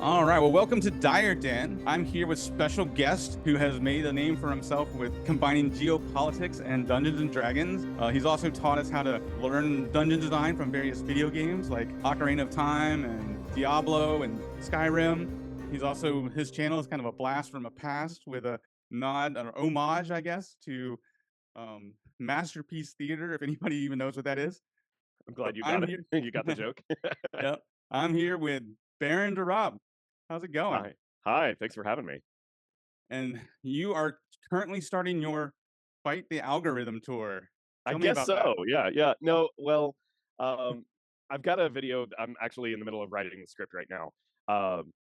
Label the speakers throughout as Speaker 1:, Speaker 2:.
Speaker 1: All right, well, welcome to Dire Den. I'm here with special guest who has made a name for himself with combining geopolitics and Dungeons and Dragons. He's also taught us how to learn dungeon design from various video games like Ocarina of Time and Diablo and Skyrim. His channel is kind of a blast from a past with a nod or homage, I guess, to Masterpiece Theater, if anybody even knows what that is.
Speaker 2: I'm glad you got it. You got the joke.
Speaker 1: Yep. I'm here with Baron to Rob. How's it going?
Speaker 2: Hi. Thanks for having me.
Speaker 1: And you are currently starting your Fight the Algorithm tour.
Speaker 2: I guess so. Yeah. No, well, I've got a video. I'm actually in the middle of writing the script right now.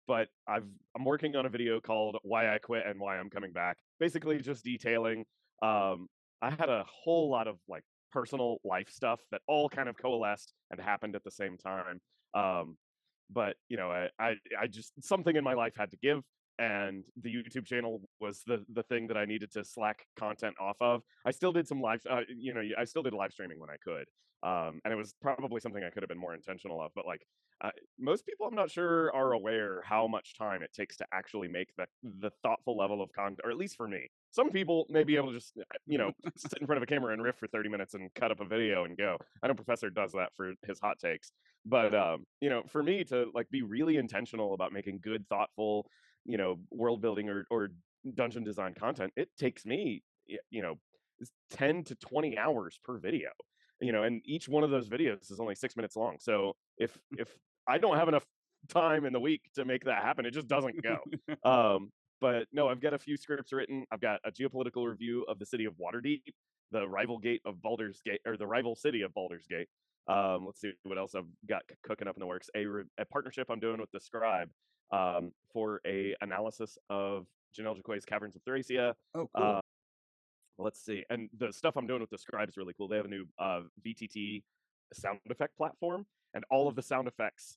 Speaker 2: But I'm working on a video called "Why I Quit and Why I'm Coming Back." Basically, just detailing. I had a whole lot of like personal life stuff that all kind of coalesced and happened at the same time. But you know, I just something in my life had to give, and the YouTube channel was the thing that I needed to slack content off of. I still did some live, I still did live streaming when I could, and it was probably something I could have been more intentional of. But like most people, I'm not sure are aware how much time it takes to actually make the thoughtful level of content, or at least for me. Some people may be able to just sit in front of a camera and riff for 30 minutes and cut up a video and go. I know Professor does that for his hot takes. But for me to like be really intentional about making good, thoughtful, world building or dungeon design content, it takes me, 10 to 20 hours per video. And each one of those videos is only 6 minutes long. So if I don't have enough time in the week to make that happen, it just doesn't go. But no, I've got a few scripts written. I've got a geopolitical review of the city of Waterdeep, the rival gate of Baldur's Gate, or the rival city of Baldur's Gate. Let's see what else I've got cooking up in the works. A partnership I'm doing with the Scribe for a analysis of Janelle Jaquay's Caverns of Thracia.
Speaker 1: Oh, cool.
Speaker 2: Let's see. And the stuff I'm doing with the Scribe is really cool. They have a new VTT sound effect platform, and all of the sound effects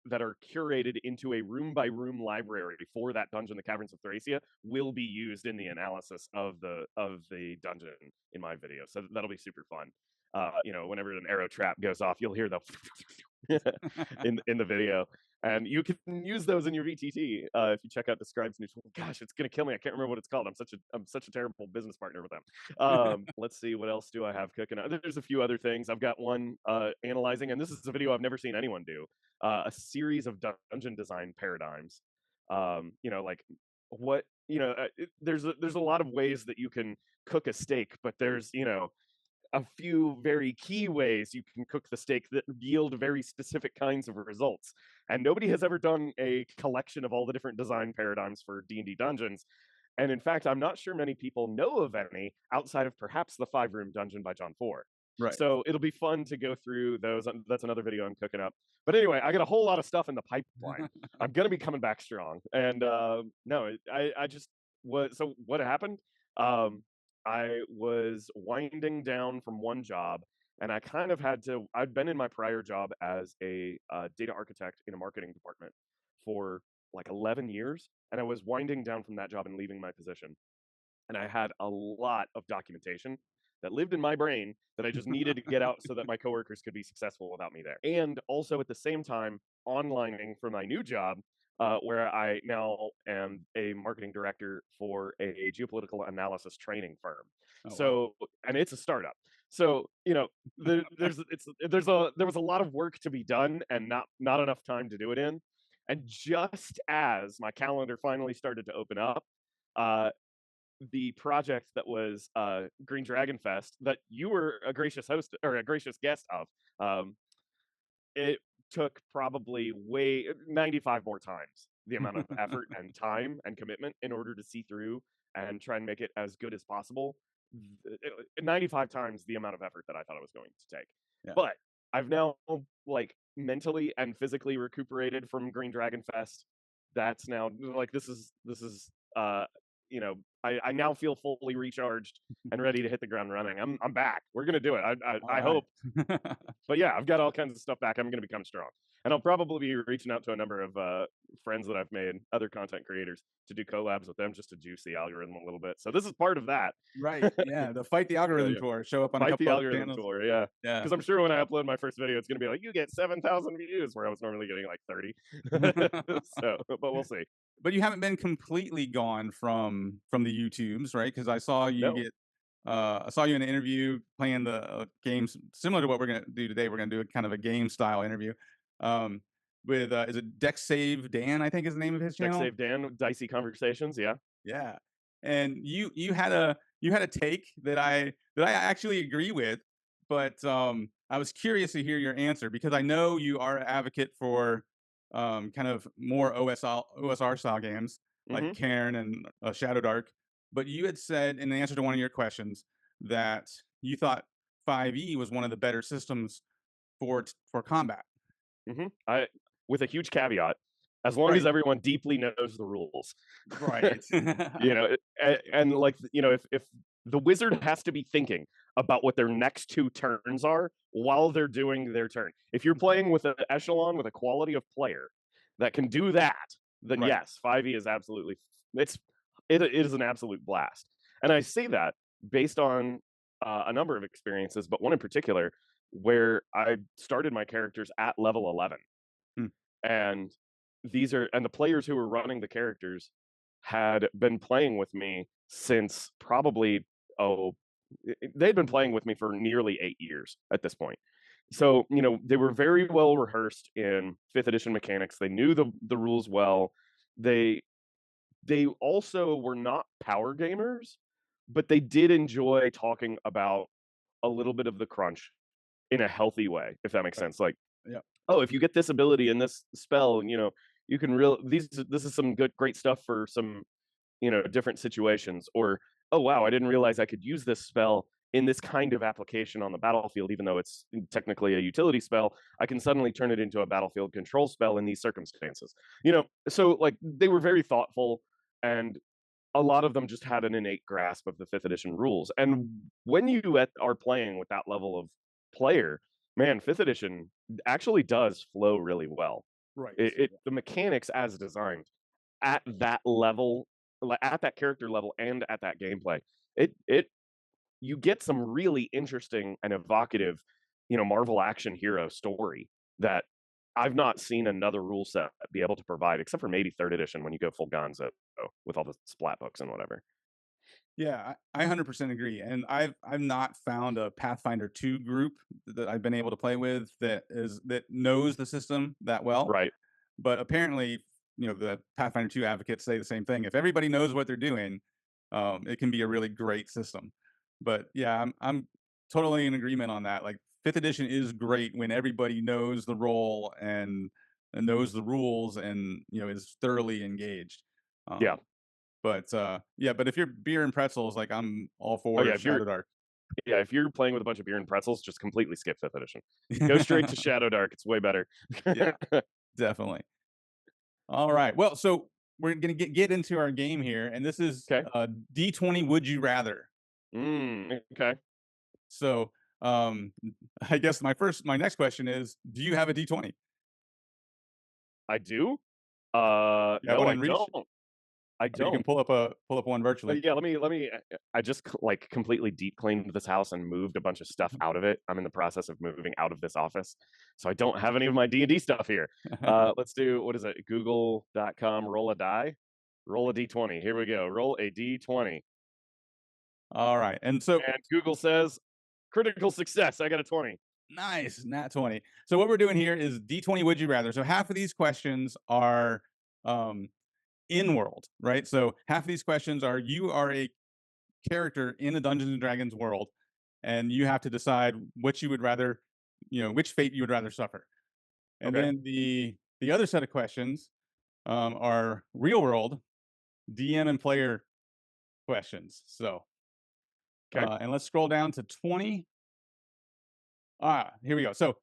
Speaker 2: that are curated into a room-by-room library for that dungeon, the Caverns of Thracia, will be used in the analysis of the dungeon in my video. So that'll be super fun. Whenever an arrow trap goes off, you'll hear the in the video, and you can use those in your VTT if you check out the Scribe's new tool. Gosh, it's gonna kill me. I can't remember what it's called. I'm such a terrible business partner with them. Let's see, what else do I have cooking? There's a few other things. I've got one analyzing, and this is a video I've never seen anyone do. A series of dungeon design paradigms. There's a lot of ways that you can cook a steak, but there's a few very key ways you can cook the steak that yield very specific kinds of results. And nobody has ever done a collection of all the different design paradigms for D&D dungeons. And in fact, I'm not sure many people know of any outside of perhaps the 5-room dungeon by John Four.
Speaker 1: Right.
Speaker 2: So it'll be fun to go through those. That's another video I'm cooking up. But anyway, I got a whole lot of stuff in the pipeline. I'm going to be coming back strong. And I just was. So what happened? I was winding down from one job, and I kind of I'd been in my prior job as a data architect in a marketing department for like 11 years, and I was winding down from that job and leaving my position. And I had a lot of documentation that lived in my brain that I just needed to get out so that my coworkers could be successful without me there. And also at the same time, onlining for my new job, where I now am a marketing director for a geopolitical analysis training firm.
Speaker 1: Wow.
Speaker 2: And it's a startup. So, there was a lot of work to be done and not enough time to do it in. And just as my calendar finally started to open up, the project that was Green Dragon Fest that you were a gracious host or a gracious guest of, it took probably 95 more times the amount of effort and time and commitment in order to see through and try and make it as good as possible. 95 times the amount of effort that I thought it was going to take. Yeah. But I've now like mentally and physically recuperated from Green Dragon Fest. That's now like this is you know, I now feel fully recharged and ready to hit the ground running. I'm back. We're gonna do it.
Speaker 1: All
Speaker 2: I
Speaker 1: right.
Speaker 2: hope. But yeah, I've got all kinds of stuff back. I'm gonna become strong, and I'll probably be reaching out to a number of friends that I've made, other content creators, to do collabs with them just to juice the algorithm a little bit. So this is part of that.
Speaker 1: Right. Yeah. The Fight the
Speaker 2: So,
Speaker 1: Algorithm
Speaker 2: yeah.
Speaker 1: tour. Show up on a
Speaker 2: Fight the
Speaker 1: couple other
Speaker 2: algorithm
Speaker 1: channels.
Speaker 2: tour, yeah.
Speaker 1: Yeah.
Speaker 2: Because I'm sure when I upload my first video, it's gonna be like, you get 7,000 views, where I was normally getting like 30. So, but we'll see.
Speaker 1: But you haven't been completely gone from the YouTubes, right? Because I saw you
Speaker 2: No,
Speaker 1: I saw you in an interview playing the games similar to what we're gonna do today. We're gonna do a kind of a game style interview um, with is it Deck Save Dan? I think is the name of his
Speaker 2: Deck
Speaker 1: channel.
Speaker 2: Save Dan, Dicey Conversations, yeah.
Speaker 1: Yeah, and you had a take that I actually agree with, but I was curious to hear your answer because I know you are an advocate for kind of more OSR style games like
Speaker 2: Hmm.
Speaker 1: Cairn and Shadowdark, but you had said in answer to one of your questions that you thought 5e was one of the better systems for combat.
Speaker 2: I with a huge caveat, as long as
Speaker 1: Right.
Speaker 2: everyone deeply knows the rules.
Speaker 1: Right.
Speaker 2: You know, and like, you know, if the wizard has to be thinking about what their next two turns are while they're doing their turn. If you're playing with an echelon with a quality of player that can do that, then
Speaker 1: Right.
Speaker 2: yes, 5e is absolutely it is an absolute blast. And I say that based on a number of experiences, but one in particular where I started my characters at level 11.
Speaker 1: Hmm.
Speaker 2: And the players who were running the characters had been playing with me since probably, they'd been playing with me for nearly 8 years at this point. So, you know, they were very well rehearsed in 5th edition mechanics. They knew the rules well. They also were not power gamers, but they did enjoy talking about a little bit of the crunch in a healthy way, if that makes
Speaker 1: Right.
Speaker 2: sense. Like,
Speaker 1: Yeah.
Speaker 2: oh, if you get this ability and this spell, you know, you can this is some great stuff for some, you know, different situations. Or, oh wow, I didn't realize I could use this spell in this kind of application on the battlefield, even though it's technically a utility spell. I can suddenly turn it into a battlefield control spell in these circumstances. You know, so like they were very thoughtful, and a lot of them just had an innate grasp of the 5th edition rules. And when you are playing with that level of player, man, 5th edition actually does flow really well.
Speaker 1: Right.
Speaker 2: The mechanics as designed at that level, at that character level, and at that gameplay, it you get some really interesting and evocative, you know, Marvel action hero story that I've not seen another rule set be able to provide, except for maybe 3rd edition when you go full Gonzo with all the splat books and whatever.
Speaker 1: Yeah, I 100% agree, and I've not found a Pathfinder 2 group that I've been able to play with that knows the system that well.
Speaker 2: Right.
Speaker 1: But apparently, you know, the Pathfinder 2 advocates say the same thing. If everybody knows what they're doing, it can be a really great system. But yeah, I'm totally in agreement on that. Like 5th edition is great when everybody knows the role and knows the rules and you know is thoroughly engaged.
Speaker 2: Yeah.
Speaker 1: Um, but yeah, but if you're beer and pretzels, like I'm all
Speaker 2: Oh
Speaker 1: for
Speaker 2: yeah.
Speaker 1: Shadowdark.
Speaker 2: If you're playing with a bunch of beer and pretzels, just completely skip 5th edition. Go straight to Shadowdark. It's way better.
Speaker 1: Yeah, definitely. All right. Well, so we're gonna get into our game here, and this is
Speaker 2: Okay.
Speaker 1: D20 Would You Rather.
Speaker 2: Okay.
Speaker 1: So I guess my next question is, do you have a D20?
Speaker 2: I do.
Speaker 1: You have
Speaker 2: No,
Speaker 1: one
Speaker 2: I
Speaker 1: in reach?
Speaker 2: don't. I
Speaker 1: Or you can
Speaker 2: don't.
Speaker 1: pull up one virtually.
Speaker 2: Yeah, let me. I just like completely deep cleaned this house and moved a bunch of stuff out of it. I'm in the process of moving out of this office, so I don't have any of my D&D stuff here. Let's do, what is it? Google.com. Roll a die. Roll a D20. Here we go. Roll a D20.
Speaker 1: All right. And so
Speaker 2: And Google says critical success. I got a 20.
Speaker 1: nice, nat 20. So what we're doing here is D20 Would You Rather. So half of these questions are in world, right? So half of these questions are you are a character in a Dungeons and Dragons world, and you have to decide which you would rather, you know, which fate you would rather suffer. And
Speaker 2: Okay.
Speaker 1: then the other set of questions are real world DM and player questions. So
Speaker 2: Okay.
Speaker 1: and let's scroll down to 20. Here we go. So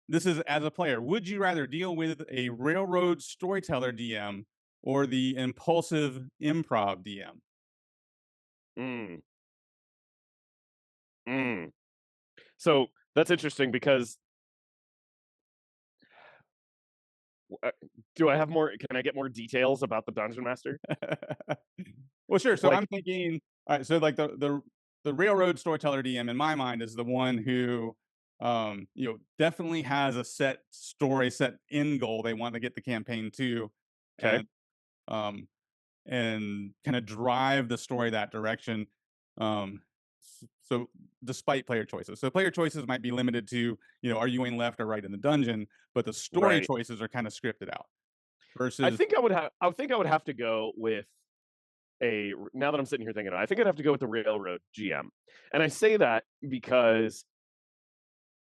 Speaker 1: this is as a player. Would you rather deal with a railroad storyteller DM or the impulsive improv DM?
Speaker 2: Mm, mm. So that's interesting because uh, do I have more? Can I get more details about the dungeon master?
Speaker 1: Well, sure. So
Speaker 2: Like,
Speaker 1: I'm thinking, all right. So like the railroad storyteller DM in my mind is the one who, definitely has a set story, set end goal they want to get the campaign to,
Speaker 2: okay,
Speaker 1: and um, and kind of drive the story that direction. So despite player choices, so player choices might be limited to, are you going left or right in the dungeon, but the story
Speaker 2: right.
Speaker 1: choices are kind of scripted out.
Speaker 2: I
Speaker 1: Versus,
Speaker 2: think I would have. I think I would have to go with a. Now that I'm sitting here thinking, I think I'd have to go with the railroad GM, and I say that because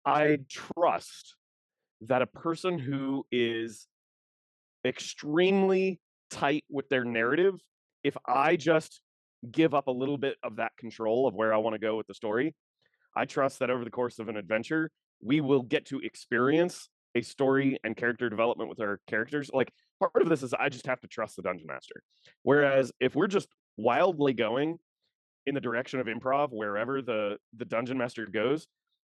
Speaker 2: I trust that a person who is extremely tight with their narrative, if I just give up a little bit of that control of where I want to go with the story, I trust that over the course of an adventure, we will get to experience a story and character development with our characters. Like, part of this is I just have to trust the dungeon master. Whereas if we're just wildly going in the direction of improv wherever the dungeon master goes,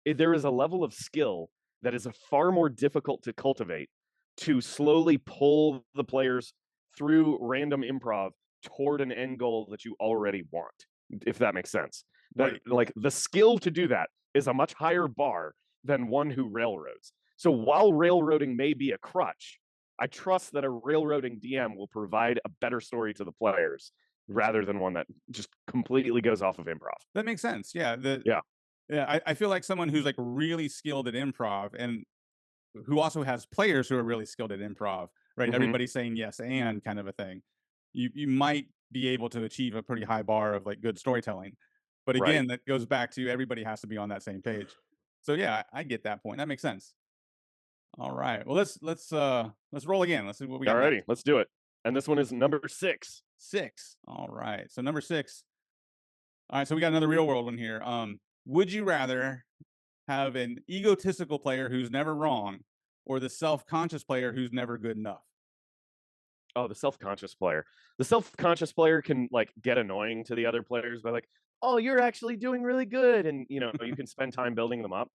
Speaker 2: there is a level of skill that is a far more difficult to cultivate to slowly pull the players through random improv toward an end goal that you already want, if that makes sense. That,
Speaker 1: right.
Speaker 2: like, the skill to do that is a much higher bar than one who railroads. So while railroading may be a crutch, I trust that a railroading DM will provide a better story to the players rather than one that just completely goes off of improv.
Speaker 1: That makes sense. Yeah.
Speaker 2: Yeah.
Speaker 1: Yeah, I feel like someone who's like really skilled at improv and who also has players who are really skilled at improv, right?
Speaker 2: Hmm.
Speaker 1: Everybody's saying yes and kind of a thing. You might be able to achieve a pretty high bar of like good storytelling. But
Speaker 2: Right.
Speaker 1: again, that goes back to everybody has to be on that same page. So yeah, I get that point. That makes sense. All right. Well, let's roll again. Let's see what we got
Speaker 2: Alrighty,
Speaker 1: next.
Speaker 2: let's do it. And this one is number 6.
Speaker 1: 6. All right. So number 6. All right, so we got another real world one here. Would you rather have an egotistical player who's never wrong, or the self-conscious player who's never good enough?
Speaker 2: Oh, the self-conscious player. The self-conscious player can, like, get annoying to the other players by, like, oh, you're actually doing really good, and you can spend time building them up.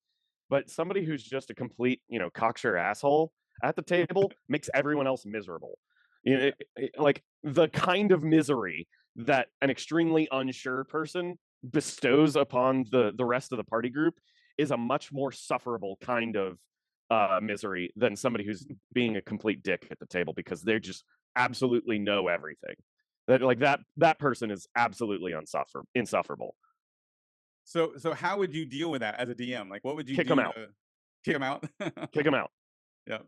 Speaker 2: But somebody who's just a complete, cocksure asshole at the table makes everyone else miserable.
Speaker 1: Yeah,
Speaker 2: Like, the kind of misery that an extremely unsure person bestows upon the rest of the party group is a much more sufferable kind of misery than somebody who's being a complete dick at the table because they just absolutely know everything. That person is absolutely insufferable.
Speaker 1: so how would you deal with that as a DM? Like, what would you
Speaker 2: Kick them
Speaker 1: do
Speaker 2: out.
Speaker 1: to kick them out?
Speaker 2: Kick them out.
Speaker 1: Yeah,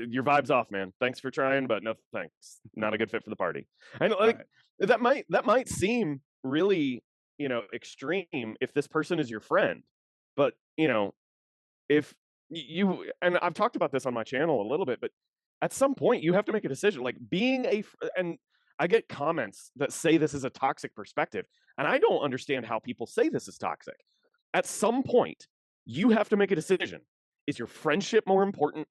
Speaker 2: Your vibe's off, man. Thanks for trying, but no thanks. Not a good fit for the party. And, like,
Speaker 1: right,
Speaker 2: that might seem really, extreme if this person is your friend. But, if you and I've talked about this on my channel a little bit, but at some point you have to make a decision. Like, and I get comments that say this is a toxic perspective, and I don't understand how people say this is toxic. At some point, you have to make a decision. Is your friendship more important,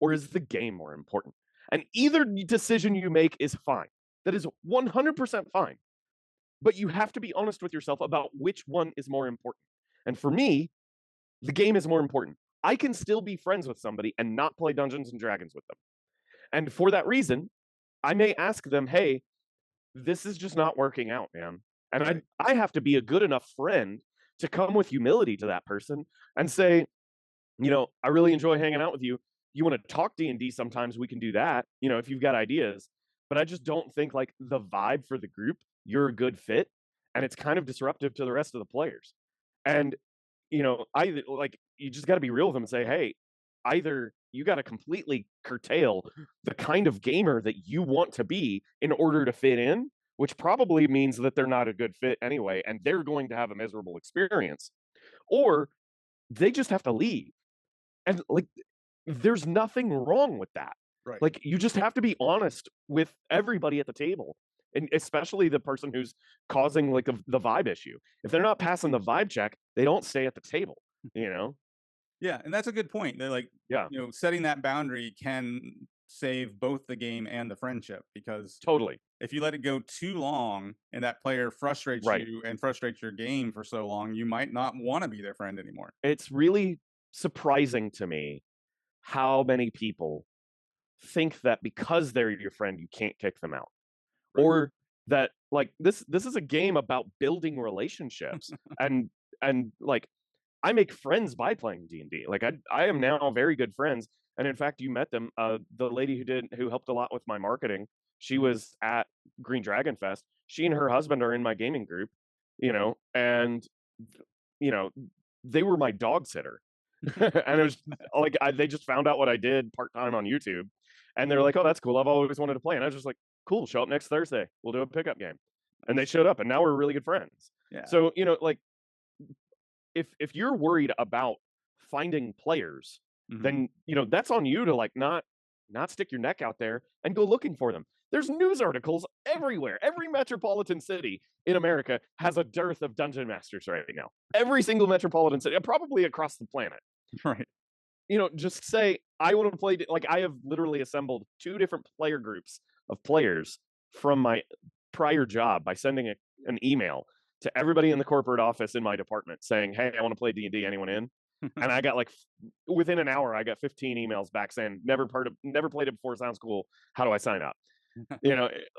Speaker 2: or is the game more important? And either decision you make is fine. That is 100% fine. But you have to be honest with yourself about which one is more important. And for me, the game is more important. I can still be friends with somebody and not play Dungeons and Dragons with them. And for that reason, I may ask them, hey, this is just not working out, man. And
Speaker 1: right.
Speaker 2: I have to be a good enough friend to come with humility to that person and say, I really enjoy hanging out with you. You want to talk D&D sometimes, we can do that, if you've got ideas. But I just don't think, like, the vibe for the group, you're a good fit, and it's kind of disruptive to the rest of the players. And, I like, you just got to be real with them and say, hey, either you got to completely curtail the kind of gamer that you want to be in order to fit in, which probably means that they're not a good fit anyway, and they're going to have a miserable experience, or they just have to leave. And, like, there's nothing wrong with that.
Speaker 1: Right.
Speaker 2: Like, you just have to be honest with everybody at the table, and especially the person who's causing, like, the vibe issue. If they're not passing the vibe check, they don't stay at the table, you know?
Speaker 1: Yeah, and that's a good point. They're like,
Speaker 2: Yeah.
Speaker 1: setting that boundary can save both the game and the friendship, because
Speaker 2: Totally.
Speaker 1: if you let it go too long and that player frustrates
Speaker 2: Right.
Speaker 1: you and frustrates your game for so long, you might not want to be their friend anymore.
Speaker 2: It's really surprising to me how many people think that because they're your friend, you can't kick them out.
Speaker 1: Right.
Speaker 2: Or that like this is a game about building relationships and like I make friends by playing D&D. Like I am now very good friends. And in fact, you met them. The lady who helped a lot with my marketing, she was at Green Dragon Fest. She and her husband are in my gaming group, and they were my dog sitter. And it was like they just found out what I did part-time on YouTube. And they're like, "Oh, that's cool. I've always wanted to play." And I was just like, "Cool, show up next Thursday. We'll do a pickup game." And they showed up and now we're really good friends.
Speaker 1: Yeah.
Speaker 2: So, like if you're worried about finding players, then that's on you to like not stick your neck out there and go looking for them. There's news articles everywhere. Every metropolitan city in America has a dearth of dungeon masters right now. Every single metropolitan city, probably across the planet.
Speaker 1: Right.
Speaker 2: Just say, I want to play. Like, I have literally assembled 2 different player groups of players from my prior job by sending an email to everybody in the corporate office in my department saying, "Hey, I want to play D&D. Anyone in?" And I got like, within an hour, I got 15 emails back saying, never played it before. Sounds cool. How do I sign up?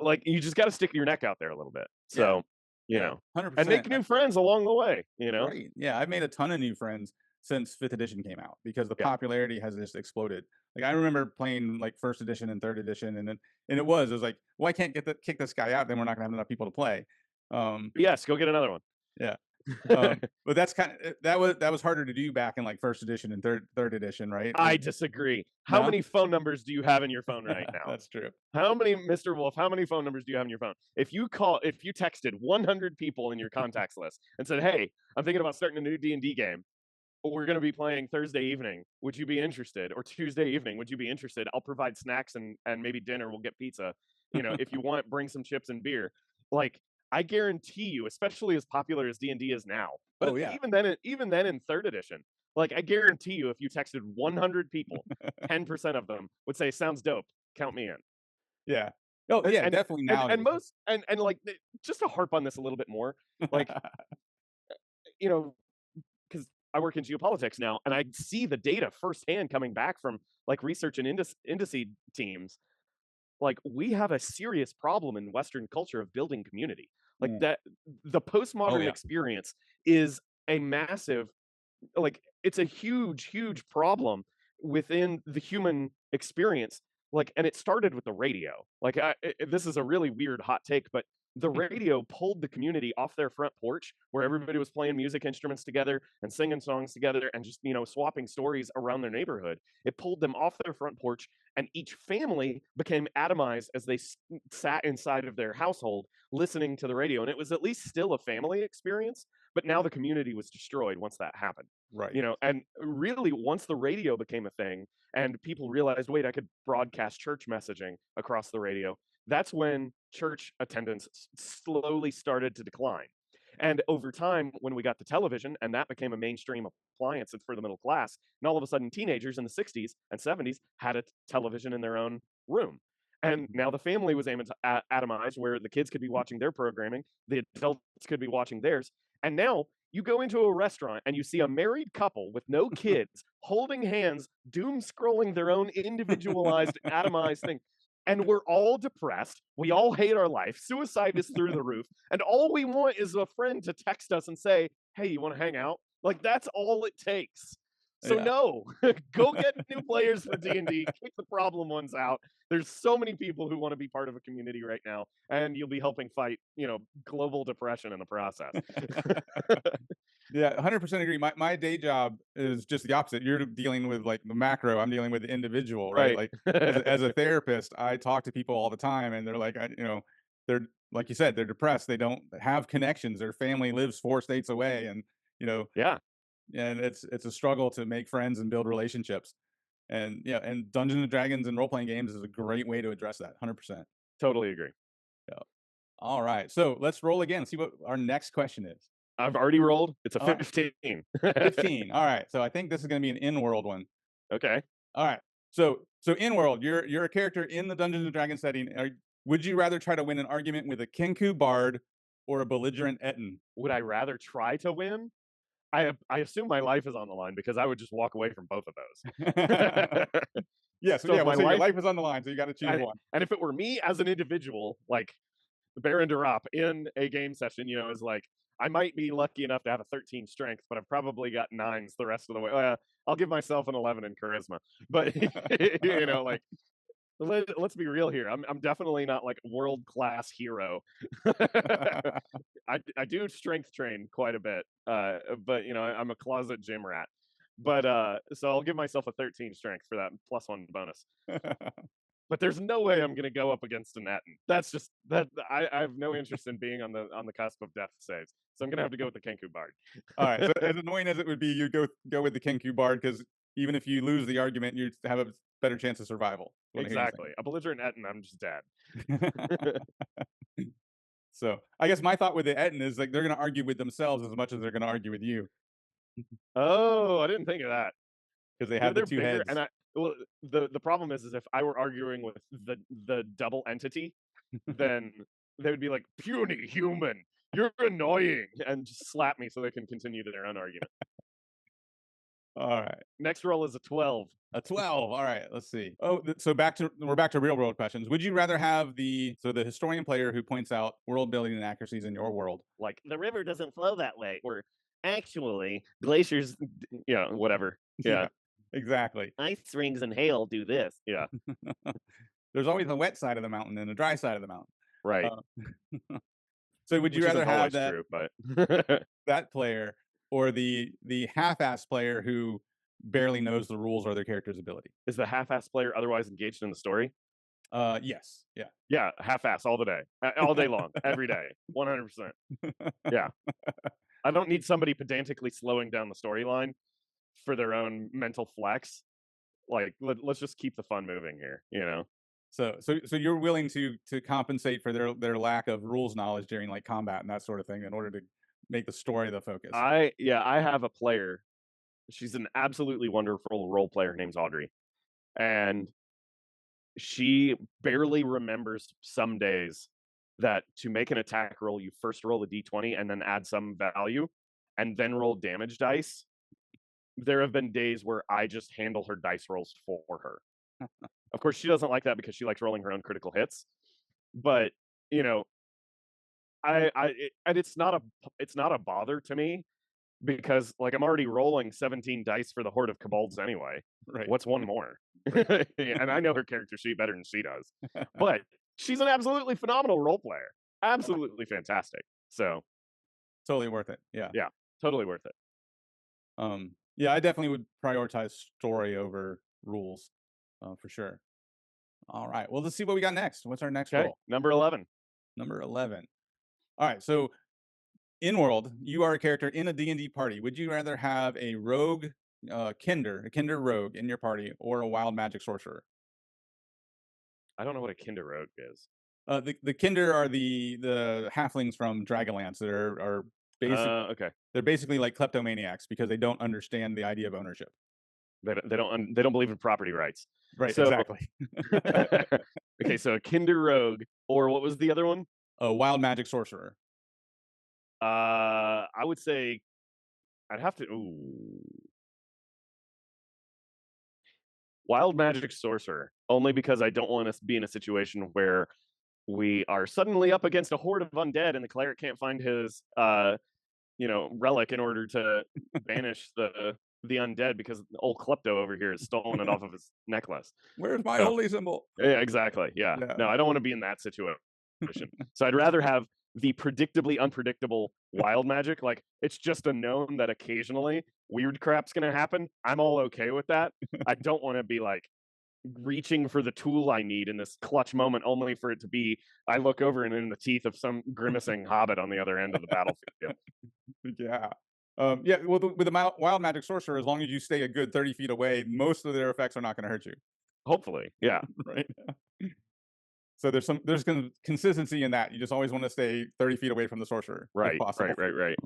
Speaker 2: Like, you just got to stick your neck out there a little bit. So,
Speaker 1: 100%.
Speaker 2: and make new friends along the way,
Speaker 1: Right. Yeah. I've made a ton of new friends since 5th edition came out because the popularity has just exploded. Like, I remember playing like 1st edition and 3rd edition, and it was like, well, I can't kick this guy out, then we're not gonna have enough people to play.
Speaker 2: Yes, go get another one.
Speaker 1: Yeah. But that's that was harder to do back in like 1st edition and third edition, right?
Speaker 2: I disagree. How many phone numbers do you have in your phone right now?
Speaker 1: That's true.
Speaker 2: How many, Mr. Wolf, how many phone numbers do you have in your phone? If you texted 100 people in your contacts list and said, "Hey, I'm thinking about starting a new D&D game. We're going to be playing Thursday evening. Would you be interested?" Or Tuesday evening, "Would you be interested? I'll provide snacks and maybe dinner. We'll get pizza. If you want, bring some chips and beer." Like, I guarantee you, especially as popular as D&D is now, but even then in 3rd edition, like, I guarantee you, if you texted 100 people, 10% of them would say, "Sounds dope. Count me in."
Speaker 1: Yeah. Oh, yeah, definitely now.
Speaker 2: And most and like, just to harp on this a little bit more, like, because I work in geopolitics now, and I see the data firsthand coming back from like research and indice teams. Like, we have a serious problem in Western culture of building community. Like, that the postmodern experience is a massive, like, it's a huge problem within the human experience. Like, and it started with the radio. Like, this is a really weird hot take, but the radio pulled the community off their front porch where everybody was playing music instruments together and singing songs together and just, swapping stories around their neighborhood. It pulled them off their front porch, and each family became atomized as they sat inside of their household listening to the radio. And it was at least still a family experience, but now the community was destroyed once that happened.
Speaker 1: Right.
Speaker 2: And really, once the radio became a thing and people realized, wait, I could broadcast church messaging across the radio, that's when church attendance slowly started to decline. And over time, when we got to television and that became a mainstream appliance for the middle class, and all of a sudden teenagers in the 60s and 70s had a television in their own room. And now the family was atomized, where the kids could be watching their programming, the adults could be watching theirs. And now you go into a restaurant and you see a married couple with no kids holding hands, doom scrolling their own individualized, atomized thing. And we're all depressed. We all hate our life. Suicide is through the roof. And all we want is a friend to text us and say, "Hey, you want to hang out?" Like, that's all it takes. So no, go get new players for D&D. Kick the problem ones out. There's so many people who want to be part of a community right now, and you'll be helping fight, global depression in the process.
Speaker 1: Yeah, 100% agree. My day job is just the opposite. You're dealing with like the macro. I'm dealing with the individual, right? Like, as a therapist, I talk to people all the time, and they're like, they're, like you said, they're depressed. They don't have connections. Their family lives 4 states away, and and it's a struggle to make friends and build relationships. And and Dungeons and Dragons and role playing games is a great way to address that. 100%.
Speaker 2: Totally agree.
Speaker 1: Yeah. All right, so let's roll again. See what our next question is.
Speaker 2: I've already rolled. It's a 15.
Speaker 1: 15. All right. So I think this is going to be an in-world one.
Speaker 2: Okay.
Speaker 1: All right. So So in world, you're a character in the Dungeons and Dragons setting. Would you rather try to win an argument with a Kenku bard or a belligerent Etten?
Speaker 2: Would I rather try to win? I assume my life is on the line because I would just walk away from both of those.
Speaker 1: Yeah, so
Speaker 2: So
Speaker 1: yeah,
Speaker 2: if
Speaker 1: we'll
Speaker 2: my
Speaker 1: say your
Speaker 2: life,
Speaker 1: life is on the line, so you got to choose
Speaker 2: and,
Speaker 1: one.
Speaker 2: and if it were me as an individual, like Baron Ropp in a game session, is like I might be lucky enough to have a 13 strength, but I've probably got 9s the rest of the way. I'll give myself an 11 in charisma, but like let's be real here. I'm definitely not like world class hero. I do strength train quite a bit, but I'm a closet gym rat. But so I'll give myself a 13 strength for that +1 bonus. But there's no way I'm gonna go up against an Etten. That's just that I have no interest in being on the cusp of death saves. So I'm gonna have to go with the Kenku Bard.
Speaker 1: All right. So as annoying as it would be, you go with the Kenku bard because even if you lose the argument, you have a better chance of survival.
Speaker 2: Exactly. A belligerent Etten, I'm just dead.
Speaker 1: So I guess my thought with the Etten is like they're going to argue with themselves as much as they're going to argue with you
Speaker 2: Oh, I didn't think of that.
Speaker 1: because they have the
Speaker 2: They're
Speaker 1: two
Speaker 2: bigger,
Speaker 1: heads.
Speaker 2: and the problem is if I were arguing with the double entity, then they would be like, puny human, you're annoying, and just slap me so they can continue to their own argument.
Speaker 1: All right.
Speaker 2: Next roll is a 12.
Speaker 1: A 12. All right, let's see. Oh, so we're back to real world questions. Would you rather have the historian player who points out world building inaccuracies in your world?
Speaker 2: Like, the river doesn't flow that way, or actually, glaciers, whatever. Yeah.
Speaker 1: Exactly.
Speaker 2: Ice rings and hail do this. Yeah.
Speaker 1: There's always a wet side of the mountain and a dry side of the mountain.
Speaker 2: Right.
Speaker 1: So would you
Speaker 2: Which
Speaker 1: rather
Speaker 2: isn't
Speaker 1: have
Speaker 2: always
Speaker 1: that
Speaker 2: true, but
Speaker 1: that player or the half-ass player who barely knows the rules or their character's ability?
Speaker 2: is the half-ass player otherwise engaged in the story?
Speaker 1: Yes. Yeah.
Speaker 2: Yeah, half-ass all the day, all day long, every day, 100%. Yeah. I don't need somebody pedantically slowing down the storyline for their own mental flex. Like, let's just keep the fun moving here.
Speaker 1: So you're willing to compensate for their lack of rules knowledge during like combat and that sort of thing in order to make the story the focus.
Speaker 2: I have a player. She's an absolutely wonderful role player named Audrey, and she barely remembers some days that to make an attack roll, you first roll a d20 and then add some value, and then roll damage dice. There have been days where I just handle her dice rolls for her. Of course, she doesn't like that because she likes rolling her own critical hits. But and it's not a bother to me because like I'm already rolling 17 dice for the Horde of Kobolds anyway.
Speaker 1: Right.
Speaker 2: What's one more? And I know her character sheet better than she does. But she's an absolutely phenomenal role player. Absolutely fantastic. So
Speaker 1: Totally worth it. Yeah.
Speaker 2: yeah, totally worth it.
Speaker 1: Yeah, I definitely would prioritize story over rules, for sure. All right. Well, let's see what we got next. What's our next
Speaker 2: Okay,
Speaker 1: roll?
Speaker 2: number 11.
Speaker 1: Number 11. All right. So in world, you are a character in a D&D party. Would you rather have a rogue, a kinder rogue in your party, or a wild magic sorcerer?
Speaker 2: I don't know what a Kinder Rogue is.
Speaker 1: The kinder are the halflings from Dragonlance that are basically
Speaker 2: Okay.
Speaker 1: they're basically like kleptomaniacs because they don't understand the idea of ownership.
Speaker 2: They don't believe in property rights.
Speaker 1: Right.
Speaker 2: So,
Speaker 1: exactly.
Speaker 2: okay, so a Kinder Rogue, or what was the other one?
Speaker 1: A wild magic sorcerer.
Speaker 2: I would say I'd have to. Wild magic sorcerer, only because I don't want to be in a situation where we are suddenly up against a horde of undead and the cleric can't find his relic in order to banish the undead because old klepto over here has stolen it off of his necklace.
Speaker 1: Where's my holy symbol?
Speaker 2: Yeah, exactly. Yeah. No, I don't want to be in that situation. So I'd rather have the predictably unpredictable wild magic. Like, it's just a known that occasionally weird crap's gonna happen. I'm all okay with that. I don't want to be like reaching for the tool I need in this clutch moment, only for it to be I look over and in the teeth of some grimacing hobbit on the other end of the battlefield.
Speaker 1: Yeah. Yeah, well, with the wild magic sorcerer, as long as you stay a good 30 feet away, most of their effects are not going to hurt you.
Speaker 2: Hopefully, yeah.
Speaker 1: Right. So there's consistency in that. You just always want to stay 30 feet away from the sorcerer.
Speaker 2: Right,
Speaker 1: if possible.
Speaker 2: right.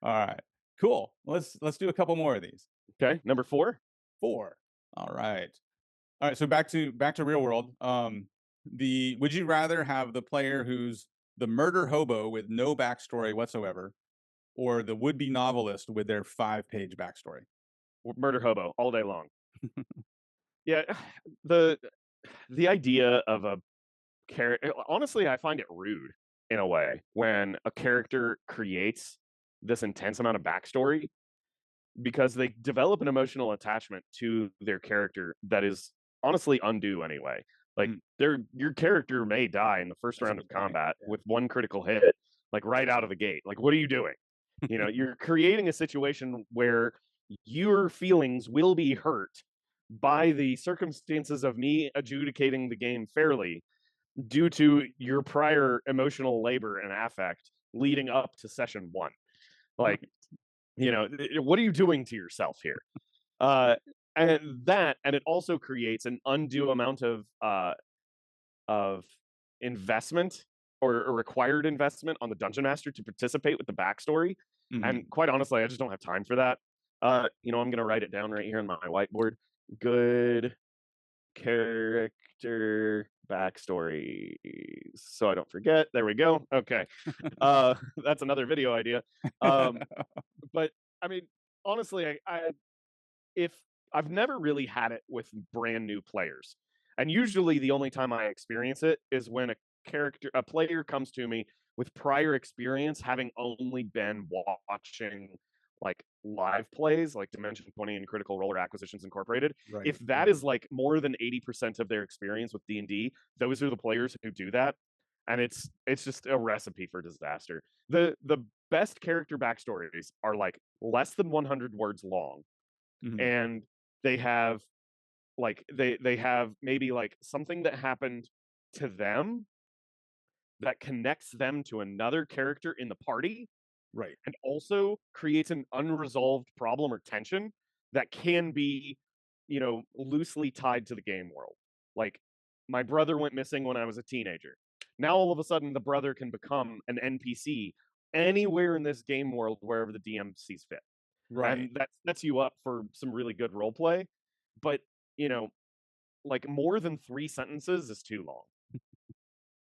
Speaker 1: All right. Cool. Let's do a couple more of these.
Speaker 2: Okay, number 4.
Speaker 1: 4. All right. All right, so back to real world. The would you rather have the player who's the murder hobo with no backstory whatsoever, or the would-be novelist with their 5-page backstory?
Speaker 2: Murder hobo all day long. Yeah, the the idea of a character. Honestly, I find it rude in a way when a character creates this intense amount of backstory because they develop an emotional attachment to their character that is honestly undue anyway. Like
Speaker 1: Mm,
Speaker 2: your character may die in the first
Speaker 1: that's a
Speaker 2: round of
Speaker 1: good point.
Speaker 2: combat
Speaker 1: Yeah.
Speaker 2: with one critical hit, like right out of the gate. Like, what are you doing? You're creating a situation where your feelings will be hurt by the circumstances of me adjudicating the game fairly due to your prior emotional labor and affect leading up to session one. Like, what are you doing to yourself here? Uh, and it also creates an undue amount of investment or required investment on the dungeon master to participate with the backstory. And
Speaker 1: Mhm.
Speaker 2: quite honestly, I just don't have time for that. I'm gonna write it down right here on my whiteboard. Good character backstories, so I don't forget. There we go. Okay, that's another video idea. But I mean, honestly, I if I've never really had it with brand new players. And usually the only time I experience it is when a player comes to me with prior experience having only been watching like live plays like Dimension 20 and Critical Role Acquisitions Incorporated.
Speaker 1: Right,
Speaker 2: If that
Speaker 1: right.
Speaker 2: is like more than 80% of their experience with D&D, those are the players who do that. And it's just a recipe for disaster. The best character backstories are like less than 100 words long,
Speaker 1: Mhm.
Speaker 2: and they have they have maybe like something that happened to them that connects them to another character in the party
Speaker 1: Right.
Speaker 2: and also creates an unresolved problem or tension that can be, loosely tied to the game world. Like, my brother went missing when I was a teenager. Now all of a sudden the brother can become an NPC anywhere in this game world wherever the DM sees fit,
Speaker 1: Right.
Speaker 2: and that sets you up for some really good role play. But you know, like more than 3 sentences is too long.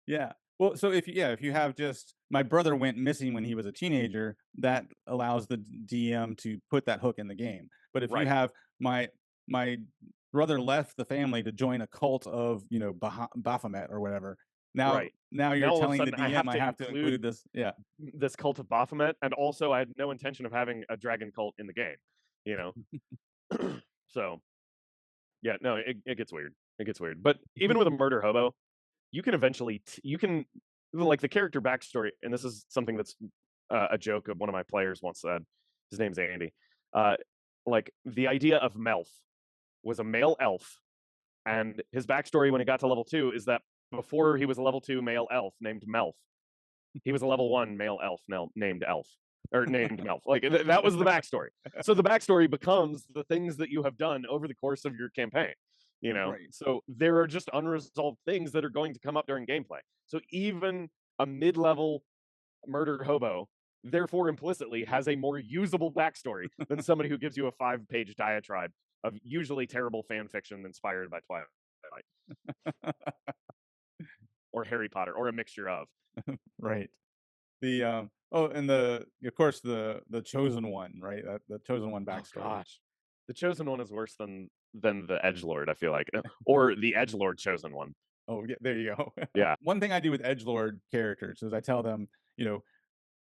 Speaker 1: Yeah. Well, so if you have just my brother went missing when he was a teenager, that allows the DM to put that hook in the game. But if you
Speaker 2: Right,
Speaker 1: have my brother left the family to join a cult of, Baphomet or whatever. Now
Speaker 2: right.
Speaker 1: now you're
Speaker 2: Now all of a
Speaker 1: telling the
Speaker 2: sudden I
Speaker 1: DM
Speaker 2: have
Speaker 1: I
Speaker 2: to
Speaker 1: have to
Speaker 2: include
Speaker 1: include this. Yeah.
Speaker 2: this cult of Baphomet, and also I had no intention of having a dragon cult in the game. You know, so yeah, no, it gets weird. It gets weird. But even with a murder hobo, you can eventually you can like the character backstory, and this is something that's a joke of one of my players once said. His name's Andy. Uh, like the idea of Melf was a male elf, and his backstory when he got to level 2 is that before he was a level 2 male elf named Melf, he was a level 1 male elf named Elf or named Melf. Like that was the backstory. So the backstory becomes the things that you have done over the course of your campaign.
Speaker 1: Right.
Speaker 2: So there are just unresolved things that are going to come up during gameplay. So even a mid-level murder hobo, therefore implicitly, has a more usable backstory than somebody who gives you a 5-page diatribe of usually terrible fan fiction inspired by Twilight or Harry Potter or a mixture of.
Speaker 1: Right. And the of course the chosen one, right? The chosen one
Speaker 2: Oh
Speaker 1: backstory.
Speaker 2: gosh, the chosen one is worse than the edge lord. I feel like, or the edge lord chosen one.
Speaker 1: Oh, yeah, there you go.
Speaker 2: Yeah,
Speaker 1: One thing I do with edgelord characters is I tell them,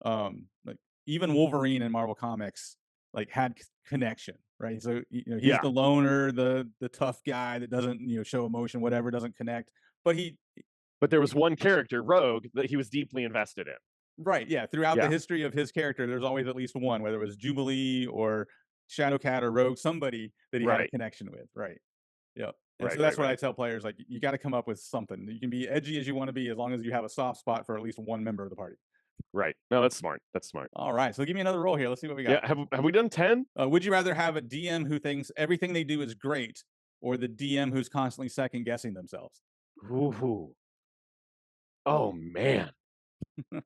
Speaker 1: like even Wolverine in Marvel Comics, like had connection, right? So he's
Speaker 2: yeah.
Speaker 1: the loner, the tough guy that doesn't show emotion, whatever, doesn't connect. But
Speaker 2: But there was one character, Rogue, that he was deeply invested in.
Speaker 1: right, yeah, throughout the
Speaker 2: Yeah,
Speaker 1: history of his character, there's always at least one, whether it was Jubilee or Shadowcat or Rogue, somebody that he had a
Speaker 2: right,
Speaker 1: connection with, right? Yep. And so
Speaker 2: right, right,
Speaker 1: that's what I
Speaker 2: right,
Speaker 1: tell players, like, you gotta come up with something. You can be edgy as you wanna be as long as you have a soft spot for at least one member of the party.
Speaker 2: right. No, that's smart. That's smart.
Speaker 1: Alright, so give me another roll here, let's see what we got.
Speaker 2: Yeah, have we done 10?
Speaker 1: Would you rather have a DM who thinks everything they do is great, or the DM who's constantly second guessing themselves?
Speaker 2: Ooh. Oh man.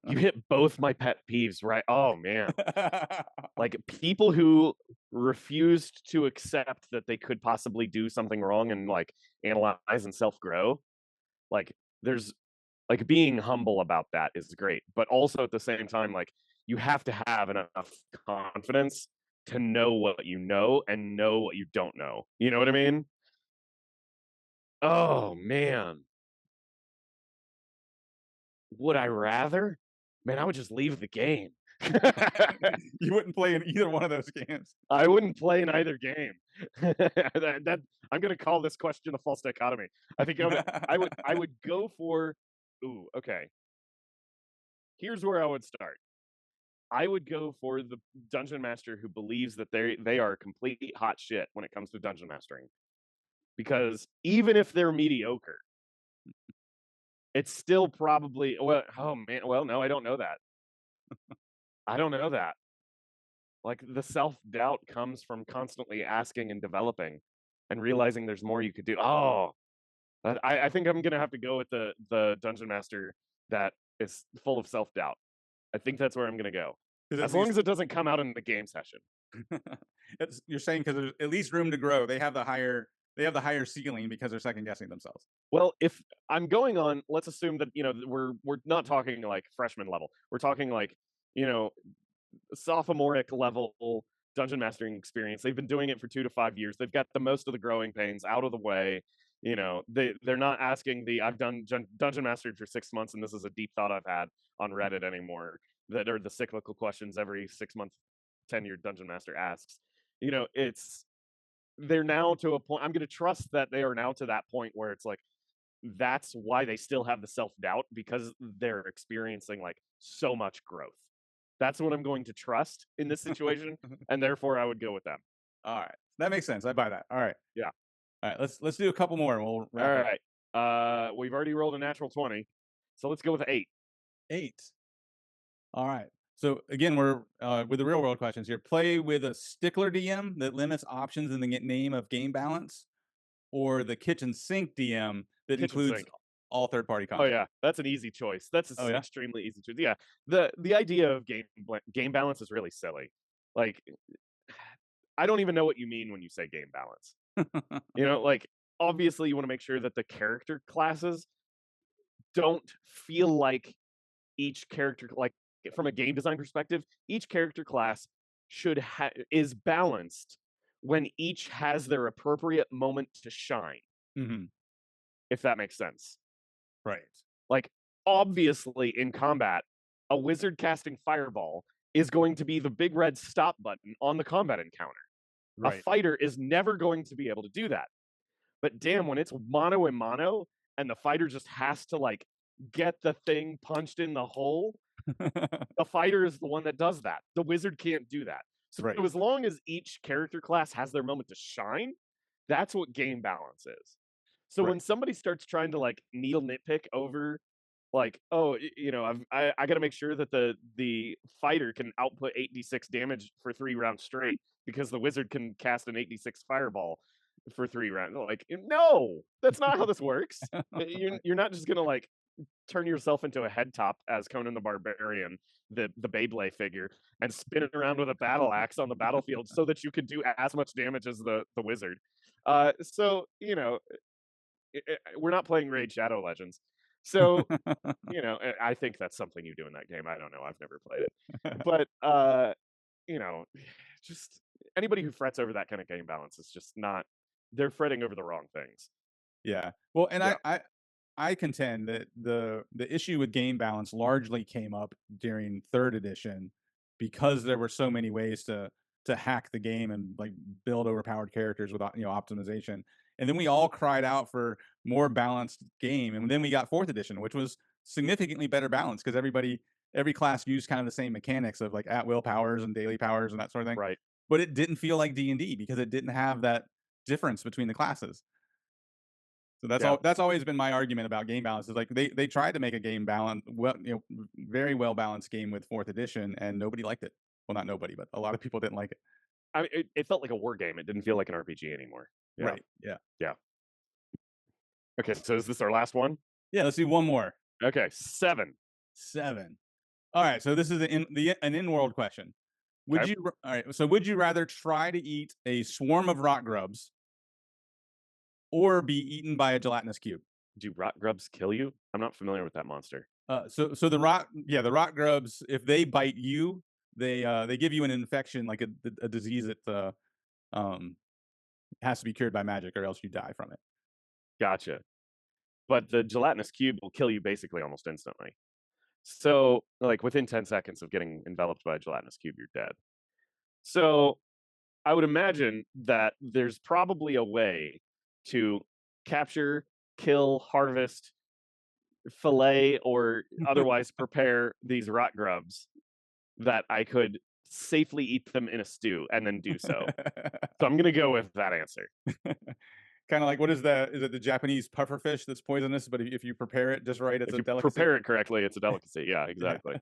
Speaker 2: You hit both my pet peeves, right? Oh man. Like people who refused to accept that they could possibly do something wrong and like analyze and self-grow. Like there's like being humble about that is great, but also at the same time, like you have to have enough confidence to know what you know and know what you don't know. You know what I mean? Oh man. Would I rather? Man, I would just leave the game.
Speaker 1: You wouldn't play in either one of those games.
Speaker 2: I wouldn't play in either game. I'm gonna call this question a false dichotomy. I think I would go for. Ooh, okay. Here's where I would start. I would go for the dungeon master who believes that they are complete hot shit when it comes to dungeon mastering. Because even if they're mediocre, it's still probably well. Oh man, well no, I don't know that. I don't know that. Like the self-doubt comes from constantly asking and developing and realizing there's more you could do. Oh, I think I'm gonna have to go with the dungeon master that is full of self-doubt. I think that's where I'm gonna go. As long as it doesn't come out in the game session.
Speaker 1: You're saying because there's at least room to grow. They have the higher ceiling because they're second guessing themselves.
Speaker 2: Well, if I'm going on, let's assume that we're not talking like freshman level. We're talking like sophomoric level dungeon mastering experience. They've been doing it for 2 to 5 years. They've got the most of the growing pains out of the way. They're not asking I've done dungeon mastered for 6 months and this is a deep thought I've had on Reddit anymore. That are the cyclical questions every 6 month tenured dungeon master asks. They're now to a point. I'm going to trust that they are now to that point where it's like that's why they still have the self-doubt, because they're experiencing like so much growth. That's what I'm going to trust in this situation, and therefore I would go with them.
Speaker 1: All right, that makes sense. I buy that. All right.
Speaker 2: Yeah.
Speaker 1: All right. Let's do a couple more, and we'll wrap
Speaker 2: All right. We've already rolled a natural 20, so let's go with 8.
Speaker 1: 8. All right. So again, we're with the real world questions here. Play with a stickler DM that limits options in the name of game balance, or the kitchen sink DM that includes all third-party
Speaker 2: Oh
Speaker 1: content.
Speaker 2: yeah, that's an easy choice. That's an
Speaker 1: Oh, yeah?
Speaker 2: extremely easy choice. Yeah, the idea of game balance is really silly. Like, I don't even know what you mean when you say game balance. Like obviously you want to make sure that the character classes don't feel like each character, like from a game design perspective, each character class is balanced when each has their appropriate moment to shine.
Speaker 1: Mm-hmm.
Speaker 2: If that makes sense.
Speaker 1: Right.
Speaker 2: Like, obviously, in combat, a wizard casting fireball is going to be the big red stop button on the combat encounter.
Speaker 1: Right.
Speaker 2: A fighter is never going to be able to do that. But damn, when it's mano a mano and the fighter just has to like get the thing punched in the hole, the fighter is the one that does that. The wizard can't do that. So as long as each character class has their moment to shine, that's what game balance is. So when somebody starts trying to like needle nitpick over like, oh, I got to make sure that the fighter can output 8d6 damage for 3 rounds straight because the wizard can cast an 8d6 fireball for 3 rounds. Like, no, that's not how this works. You're not just gonna like turn yourself into a head top as Conan the Barbarian, the Beyblade figure, and spin it around with a battle axe on the battlefield so that you could do as much damage as the wizard. So we're not playing Raid Shadow Legends. So, I think that's something you do in that game. I don't know. I've never played it. But, just anybody who frets over that kind of game balance is just not, they're fretting over the wrong things.
Speaker 1: Yeah. Well, and I contend that the issue with game balance largely came up during 3rd edition because there were so many ways to hack the game and like build overpowered characters without optimization. And then we all cried out for more balanced game, and then we got 4th edition, which was significantly better balanced because every class used kind of the same mechanics of like at will powers and daily powers and that sort of thing.
Speaker 2: Right.
Speaker 1: But it didn't feel like D&D because it didn't have that difference between the classes. So that's always been my argument about game balance. Is like they tried to make a game balance, very well balanced game with 4th edition, and nobody liked it. Well, not nobody, but a lot of people didn't like it.
Speaker 2: I mean, it felt like a war game. It didn't feel like an RPG anymore. Yeah.
Speaker 1: Right. Yeah.
Speaker 2: Yeah. Okay, so is this our last one?
Speaker 1: Yeah, let's do one more.
Speaker 2: Okay, 7.
Speaker 1: 7. All right, so this is an in-world question. Would
Speaker 2: Okay.
Speaker 1: you all right? So would you rather try to eat a swarm of rock grubs or be eaten by a gelatinous cube?
Speaker 2: Do rock grubs kill you? I'm not familiar with that monster.
Speaker 1: So the rock grubs, if they bite you, they give you an infection, like a disease that um has to be cured by magic, or else you die from it.
Speaker 2: Gotcha. But the gelatinous cube will kill you basically almost instantly. So, like within 10 seconds of getting enveloped by a gelatinous cube, you're dead. So, I would imagine that there's probably a way to capture, kill, harvest, fillet, or otherwise prepare these rock grubs that I could safely eat them in a stew and then do so. So I'm gonna go with that answer.
Speaker 1: Kind of like, is it the Japanese pufferfish that's poisonous, but if you prepare it just right, it's
Speaker 2: If
Speaker 1: a
Speaker 2: you
Speaker 1: delicacy?
Speaker 2: prepare it correctly, it's a delicacy. Yeah,
Speaker 1: Yeah.
Speaker 2: exactly.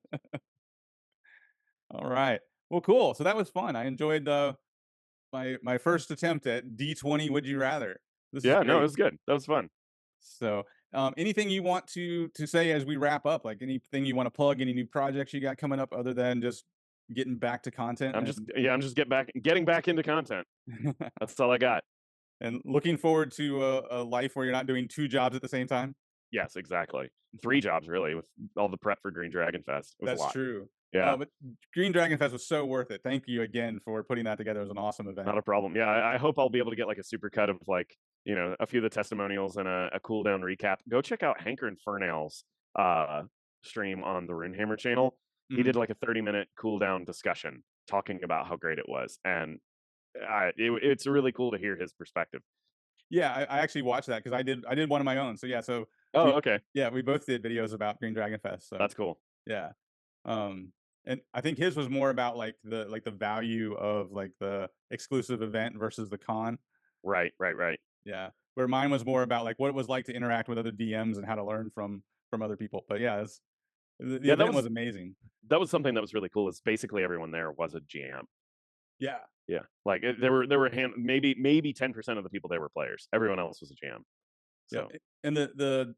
Speaker 1: All right. Well, cool. So that was fun. I enjoyed my first attempt at D20 Would You Rather. This is
Speaker 2: Yeah, no, it
Speaker 1: great.
Speaker 2: was good. That was fun.
Speaker 1: So, anything you want to say as we wrap up? Like anything you want to plug? Any new projects you got coming up other than just getting back to content?
Speaker 2: I'm just getting back into content. That's all I got.
Speaker 1: and looking forward to a life where you're not doing 2 jobs at the same time.
Speaker 2: Yes, exactly. 3 jobs really with all the prep for Green Dragon Fest. It was
Speaker 1: That's
Speaker 2: a lot.
Speaker 1: true.
Speaker 2: Yeah,
Speaker 1: But Green Dragon Fest was so worth it. Thank you again for putting that together. It was an awesome event.
Speaker 2: not a problem. Yeah, I hope I'll be able to get like a super cut of like, a few of the testimonials and a cool down recap. Go check out Hanker and Fernale's stream on the Runehammer channel. He
Speaker 1: Mhm.
Speaker 2: did like a 30-minute cool down discussion talking about how great it was. And it's really cool to hear his perspective.
Speaker 1: Yeah, I actually watched that because I did one of my own. So yeah,
Speaker 2: Oh,
Speaker 1: we
Speaker 2: okay.
Speaker 1: we both did videos about Green Dragon Fest. So
Speaker 2: That's cool.
Speaker 1: yeah. And I think his was more about like the value of like the exclusive event versus the con.
Speaker 2: Right.
Speaker 1: Yeah. Where mine was more about like what it was like to interact with other DMs and how to learn from other people. But yeah, the
Speaker 2: Yeah,
Speaker 1: event was amazing.
Speaker 2: that was something that was really cool. Is basically everyone there was a GM.
Speaker 1: Yeah.
Speaker 2: Yeah, like there were maybe 10% of the people there were players. Everyone else was a GM. So
Speaker 1: Yeah. And the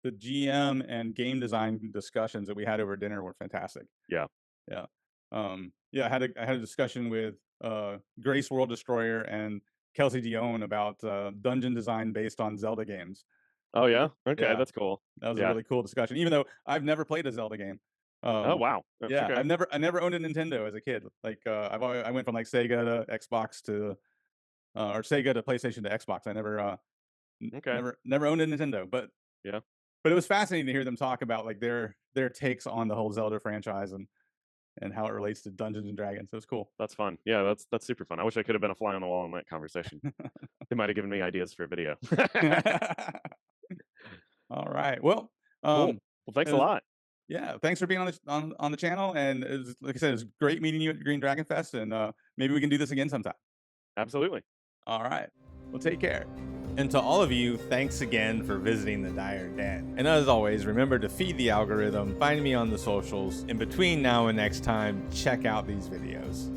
Speaker 1: GM and game design discussions that we had over dinner were fantastic.
Speaker 2: yeah.
Speaker 1: Yeah. I had a discussion with Grace World Destroyer and Kelsey Dion about dungeon design based on Zelda games.
Speaker 2: Oh yeah. Okay,
Speaker 1: Yeah.
Speaker 2: that's cool.
Speaker 1: That was a
Speaker 2: Yeah.
Speaker 1: really cool discussion, even though I've never played a Zelda game.
Speaker 2: Oh wow.
Speaker 1: Yeah,
Speaker 2: Okay.
Speaker 1: I never owned a Nintendo as a kid. Like I went from like Sega to Xbox to or Sega to PlayStation to Xbox. I never
Speaker 2: Okay.
Speaker 1: never owned a Nintendo, but
Speaker 2: Yeah.
Speaker 1: it was fascinating to hear them talk about like their takes on the whole Zelda franchise and how it relates to Dungeons and Dragons. It was cool.
Speaker 2: That's fun. Yeah, that's super fun. I wish I could have been a fly on the wall in that conversation. They might have given me ideas for a video.
Speaker 1: All right. Well,
Speaker 2: Cool. Well, thanks a
Speaker 1: it was-
Speaker 2: lot.
Speaker 1: yeah, thanks for being on the channel, and like I said, it was great meeting you at Green Dragon Fest, and maybe we can do this again sometime.
Speaker 2: Absolutely.
Speaker 1: All right. Well, take care. And to all of you, thanks again for visiting the Dire Den. And as always, remember to feed the algorithm, find me on the socials, and between now and next time, check out these videos.